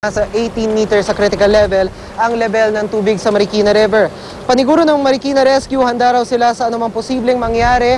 Nasa 18 meters sa critical level ang level ng tubig sa Marikina River. Paniguro ng Marikina Rescue, handa raw sila sa anumang posibleng mangyari.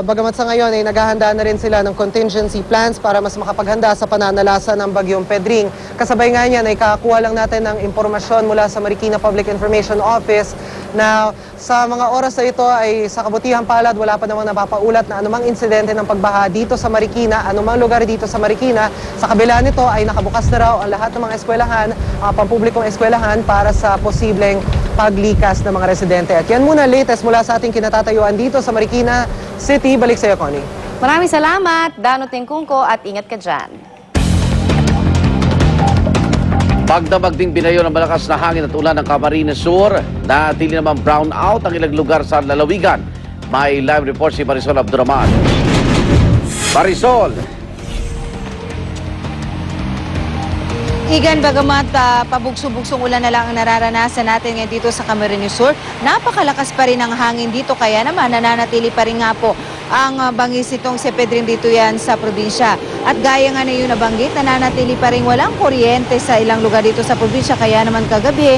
Bagamat sa ngayon ay naghahanda na rin sila ng contingency plans para mas makapaghanda sa pananalasa ng bagyong Pedring. Kasabay nga niyan ay kakakuha lang natin ng impormasyon mula sa Marikina Public Information Office na sa mga oras na ito ay sa kabutihang palad wala pa namang napapaulat na anumang insidente ng pagbaha dito sa Marikina, anumang lugar dito sa Marikina. Sa kabila nito ay nakabukas na raw ang lahat ng mga eskwelahan, pampublikong eskwelahan para sa posibleng paglikas ng mga residente. At yan muna latest mula sa ating kinatatayuan dito sa Marikina City. Balik sa iyo, Connie. Maraming salamat, Dano Tingkungko, at ingat ka dyan. Pagdamag ding binayo ng malakas na hangin at ulan ng Camarines Sur, natili naman brown out ang ilang lugar sa lalawigan. May live report si Marisol Abduraman. Marisol! Igan, bagamat pabugso-bugsong ulan na lang ang nararanasan natin ngayon dito sa Camarines Sur, napakalakas pa rin ang hangin dito, kaya naman nananatili pa rin nga po ang bangis itong si Pedring dito yan sa probinsya. At gaya nga na yun nabanggit, nananatili pa rin walang kuryente sa ilang lugar dito sa probinsya, kaya naman kagabi,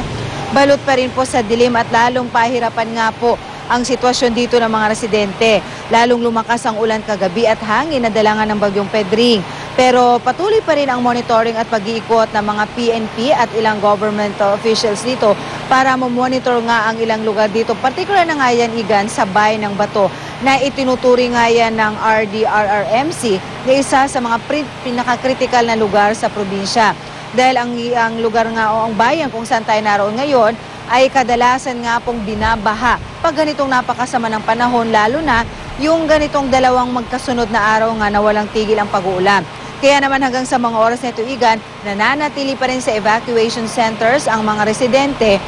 balot pa rin po sa dilim at lalong pahirapan nga po ang sitwasyon dito ng mga residente. Lalong lumakas ang ulan kagabi at hangin na dalangan ng bagyong Pedring. Pero patuloy pa rin ang monitoring at pag-iikot ng mga PNP at ilang governmental officials dito para mamonitor nga ang ilang lugar dito. Partikular na nga yan, Igan, sa Bayan ng Bato na itinuturing nga yan ng RDRRMC na isa sa mga pinaka-critical na lugar sa probinsya. Dahil ang lugar nga o ang bayan kung saan tayo naroon ngayon ay kadalasan nga pong binabaha pag ganitong napakasama ng panahon, lalo na yung ganitong dalawang magkasunod na araw nga na walang tigil ang pag-uulan. Kaya naman hanggang sa mga oras na ito, Igan, nananatili pa rin sa evacuation centers ang mga residente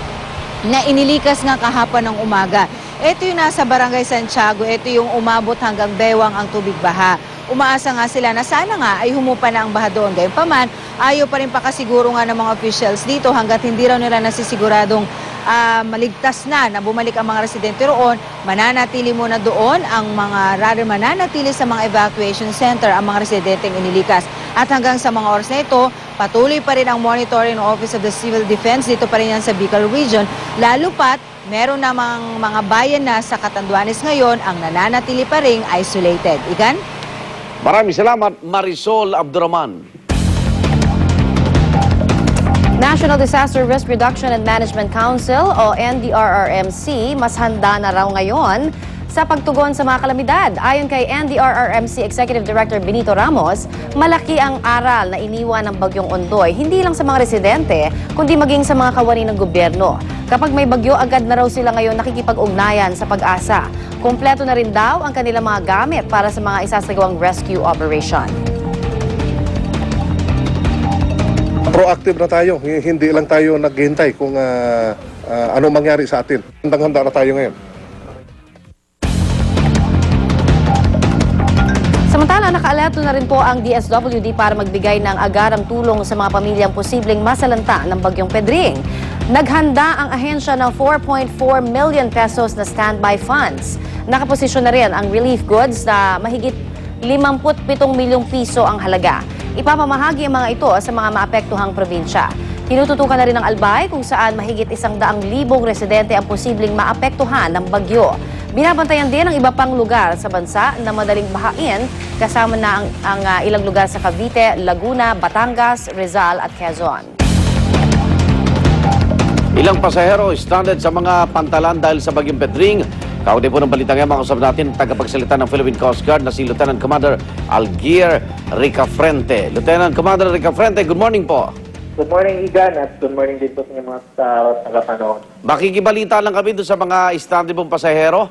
na inilikas nga kahapon ng umaga. Ito yung nasa Barangay Santiago, ito yung umabot hanggang Bewang ang tubig baha. Umaasa nga sila na sana nga ay humupa na ang baha doon. Gayunpaman, ayaw pa rin pakasiguro nga ng mga officials dito hanggat hindi raw nila nasisiguradong maligtas na bumalik ang mga residente roon, mananatili muna doon ang mananatili sa mga evacuation center ang mga residenteng inilikas. At hanggang sa mga oras na ito, patuloy pa rin ang monitoring ng Office of the Civil Defense dito pa rin yan sa Bicol Region, lalo pat meron namang mga bayan na sa Catanduanes ngayon ang nananatili pa ring isolated. Igan? Maraming salamat, Marisol Abduraman. National Disaster Risk Reduction and Management Council o NDRRMC mas handa na raw ngayon sa pagtugon sa mga kalamidad. Ayon kay NDRRMC Executive Director Benito Ramos, malaki ang aral na iniwan ng bagyong Ondoy, hindi lang sa mga residente, kundi maging sa mga kawani ng gobyerno. Kapag may bagyo, agad na raw sila ngayon nakikipag-ugnayan sa Pag-asa. Kompleto na rin daw ang kanilang mga gamit para sa mga isasagawang rescue operation. Proactive na tayo, hindi lang tayo naghihintay kung ano mangyari sa atin. Handang-handa na tayo ngayon. Samantala, naka-alerto na rin po ang DSWD para magbigay ng agarang tulong sa mga pamilyang posibleng masalanta ng bagyong Pedring. Naghanda ang ahensya ng 4.4 million pesos na standby funds. Nakaposisyon na rin ang relief goods na mahigit 57 milyong piso ang halaga. Ipapamahagi ang mga ito sa mga maapektuhang probinsya. Tinututukan na rin ng Albay kung saan mahigit 100,000 residente ang posibleng maapektuhan ng bagyo. Binabantayan din ang iba pang lugar sa bansa na madaling bahain, kasama na ang ilang lugar sa Cavite, Laguna, Batangas, Rizal at Quezon. Ilang pasahero stranded sa mga pantalan dahil sa bagyong Pedring. Kaugnay po ng balitang yan, makasap natin tagapagsalita ng Philippine Coast Guard na si Lieutenant Commander Algier Ricafrente. Lieutenant Commander Ricafrente, good morning po. Good morning, Igan, at good morning din po sa mga tagapanood. Makikibalita lang kami doon sa mga stranded pong pasahero.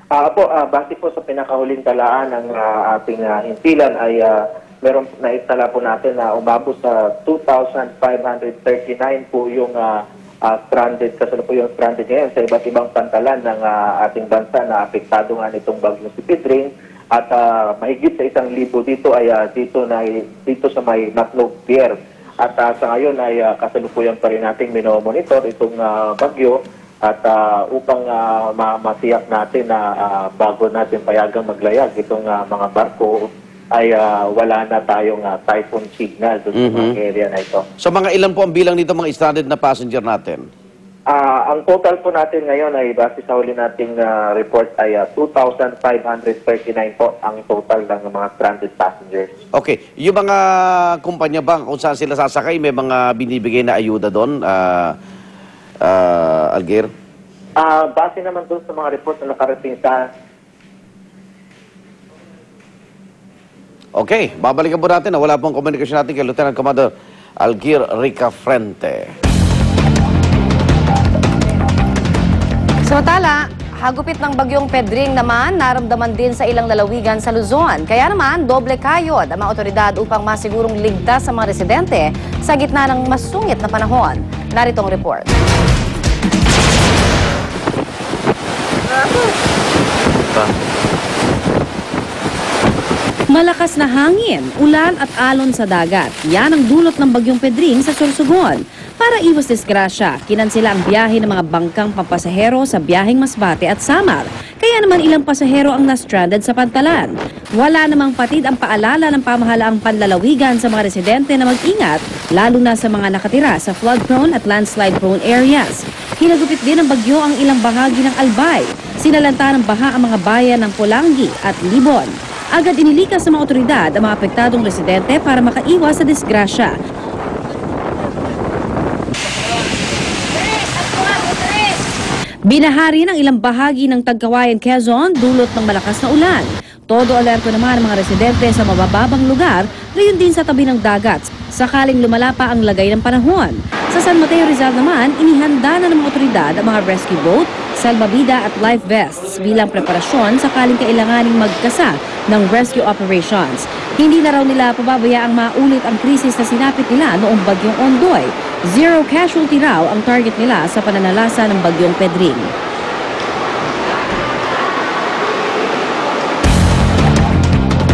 Base po sa pinakahuling talaan ng ating hintilan ay meron naitala po natin na umabot sa 2,539 po yung stranded, kasalukuyan stranded ngayon sa iba't ibang pantalan ng ating bansa na apektado nga nitong bagyong si Pedring. At mahigit sa 1,000 dito ay dito sa may Macnog Pier. At sa ngayon ay kasalukuyan pa rin nating minomonitor itong bagyo at upang matiyak natin na bago natin payagang maglayag itong mga barko ay wala na tayong typhoon signal doon sa mga area na ito. So mga ilan po ang bilang nito mga stranded na passenger natin? Ang total po natin ngayon ay base sa huli nating report ay 2,539 po ang total ng mga stranded passengers. Okay, yung mga kumpanya ba kung saan sila sasakay, may mga binibigay na ayuda doon, Algier? Base naman doon sa mga report na nakarating sa... Okay, babalikan po natin na wala pong komunikasyon natin kay Lieutenant Commander Algier Ricafrente. Samantala, hagupit ng bagyong Pedring naman naramdaman din sa ilang lalawigan sa Luzon. Kaya naman, doble kayod ang mga otoridad upang masigurong ligtas sa mga residente sa gitna ng masungit na panahon. Narito ang report. Malakas na hangin, ulan at alon sa dagat. Yan ang dulot ng bagyong Pedring sa Sorsogon. Para iwas disgrasya, kinansela ang biyahe ng mga bangkang pampasahero sa biyaheng Masbate at Samar. Kaya naman ilang pasahero ang na-stranded sa Pantalan. Wala namang patid ang paalala ng pamahalaang panlalawigan sa mga residente na mag-ingat, lalo na sa mga nakatira sa flood-prone at landslide-prone areas. Hinagupit din ng bagyo ang ilang bahagi ng Albay. Sinalanta ng baha ang mga bayan ng Pulangi at Libon. Agad inilikas sa mga otoridad ang mga apektadong residente para makaiwas sa disgrasya. Binahari ng ilang bahagi ng Tagkawayan, Quezon, dulot ng malakas na ulan. Todo alerto naman ang mga residente sa mabababang lugar, gayon din sa tabi ng dagat, sakaling lumala pa ang lagay ng panahon. Sa San Mateo, Rizal naman, inihanda na ng mga otoridad ang mga rescue boat, salbabida at life vests bilang preparasyon sakaling kailanganing magkasa ng rescue operations. Hindi na raw nila pababayaang maulit ang krisis na sinapit nila noong bagyong Ondoy. Zero casualty raw ang target nila sa pananalasa ng bagyong Pedring.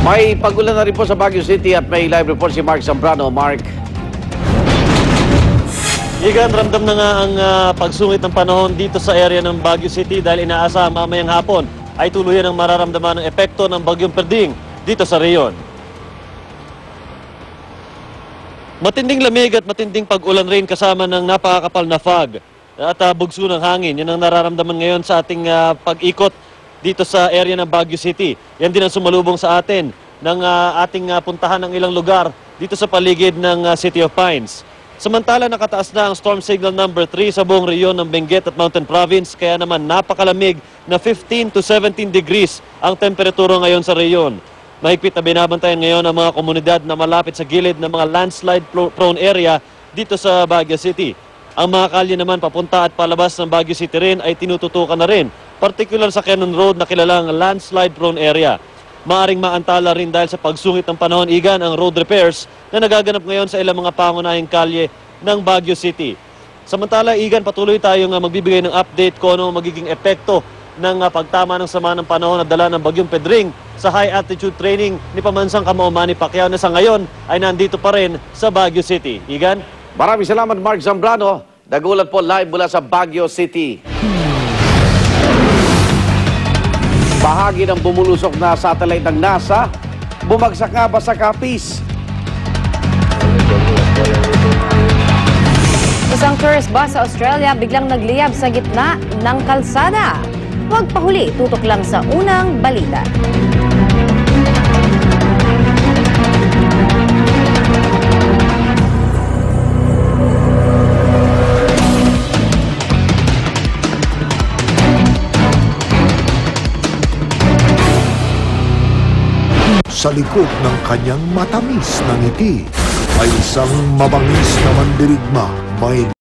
May pagulan na rin po sa Baguio City at may live report si Mark Zambrano. Mark. Igan, ramdam na nga ang pagsungit ng panahon dito sa area ng Baguio City dahil inaasa mamayang hapon ay tuluyan ang mararamdaman ng epekto ng bagyong Pedring dito sa reyon. Matinding lamig at matinding pag-ulan rin kasama ng napakakapal na fog at bugso ng hangin. Yan ang nararamdaman ngayon sa ating pag-ikot dito sa area ng Baguio City. Yan din ang sumalubong sa atin ng ating puntahan ng ilang lugar dito sa paligid ng City of Pines. Samantala, nakataas na ang storm signal number 3 sa buong reyon ng Benguet at Mountain Province, kaya naman napakalamig na 15 to 17 degrees ang temperatura ngayon sa reyon. Mahigpit na binabantayan ngayon ang mga komunidad na malapit sa gilid ng mga landslide-prone area dito sa Baguio City. Ang mga kalye naman papunta at palabas ng Baguio City rin ay tinututukan na rin, particular sa Cannon Road na kilalang landslide-prone area. Maaring maantala rin dahil sa pagsungit ng panahon, Igan, ang road repairs na nagaganap ngayon sa ilang mga pangunahing kalye ng Baguio City. Samantala, Igan, patuloy tayong magbibigay ng update kung ano magiging epekto ng pagtama ng sama ng panahon na dala ng bagyong Pedring sa high altitude training ni Pamansang Kamao Manny Pacquiao na sa ngayon ay nandito pa rin sa Baguio City. Igan? Maraming salamat, Mark Zambrano. Dagulat po live mula sa Baguio City. Bahagi ng bumulusok na satellite ng NASA, bumagsak nga ba sa Capiz? Isang tourist bus sa Australia biglang nagliyab sa gitna ng kalsada. Huwag pahuli, tutok lang sa unang balita. Sa likod ng kanyang matamis na ngiti ay isang mabangis na mandirigma. May